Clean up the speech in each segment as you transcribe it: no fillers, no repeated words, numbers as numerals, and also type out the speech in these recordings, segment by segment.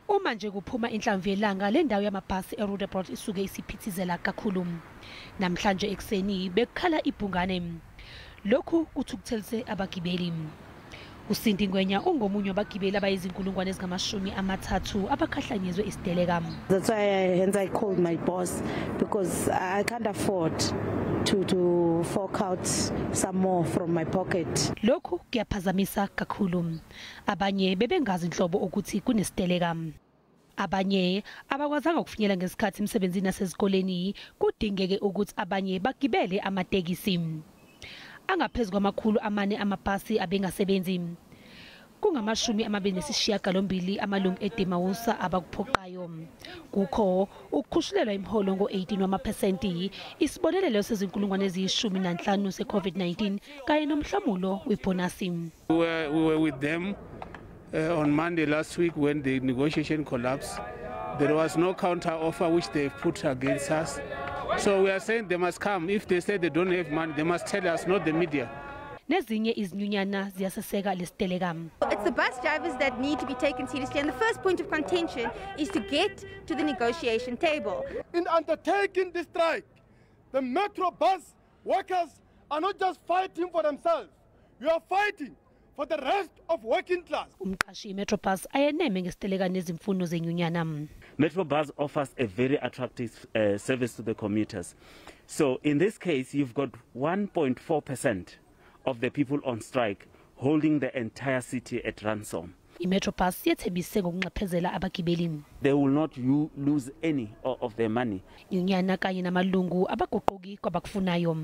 Uma nje kuphuma inhlamvu yelanga le ndawo yamabhasi eRoodeport isuke isiphithizela kakhulu. Namhlanje ekseni bekhala ibhungane. Lokhu kuthukuthelise abagibeli. Usindi Ngwenya ungomunye wabagibeli abayizinkulungwane ezingamashumi amathathu abakhahlanyezwe isiteleka. That's why I called my boss because I can't afford to fork out some more from my pocket. Lokhu kuyaphazamisa kakhulu. Abanye bebengazi inhlobo ukuthi kunesiteleka. Abanye abakwazanga ukufinyelela ngesikhathi emsebenzini nasezikoleni kudingeke ukuthi abanye bagibele amatekisi. Angaphezu kwamakhulu amane amabhasi abengasebenzi. Kungamashumi amabili nesishiyagalombili amalungu eDEMAWUSA abakuphoqayo. Kukho ukukhushulelwa imiholo ngo-18%, isibonelelo sezinkulungwane eziyishumi se-COVID-19 kanye nomhlamulo webhonasi. We were with them on Monday last week when the negotiation collapsed. There was no counter offer which they put against us. So we are saying they must come. If they say they don't have money, they must tell us, not the media. Nezinye izinyunyana ziyaseseka lesiteleka. It's the bus drivers that need to be taken seriously, and the first point of contention is to get to the negotiation table. In undertaking this strike, the metro bus workers are not just fighting for themselves. We are fighting for the rest of working class. Umqashi Metrobus ayeneme ngesiteleka nezimfuno zenyunyana. Metrobus offers a very attractive service to the commuters. So in this case, you've got 1.4% of the people on strike holding the entire city at ransom. IMetrobus yethembise ngokunxephezela abagibeli. They will not lose any of their money. Inyunyana kanye namalungu abaguquki kwabakufunayo.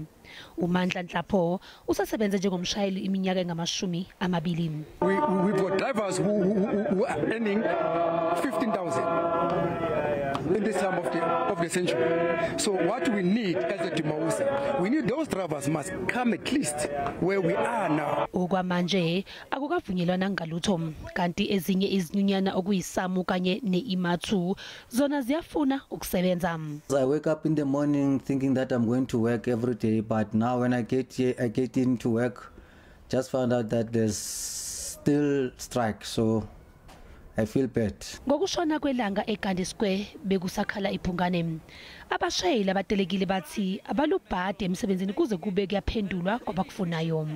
uMandla Nhlapho usasebenza njengomshayeli iminyaka engamashumi amabili. We've got drivers who are earning 15,000 in this time of the century. So what we need as a DEMAWUSA, we need those drivers must come at least where we are now. Okwamanje akukavunyelwana ngalutho kanti ezinye izinyunyana okuyisamu kanye neIMATHU zona ziyafuna ukusebenza. I wake up in the morning thinking that I'm going to work every day, but now when I get here, I get into work, just found out that there's still strike, so I feel bad. Ngokushona kwelanga eGandhi Square bekusakhala ibhungane. Abashayeli abatelekile bathi abalubhade emsebenzini kuze kube kuyaphendulwa kwabakufunayo.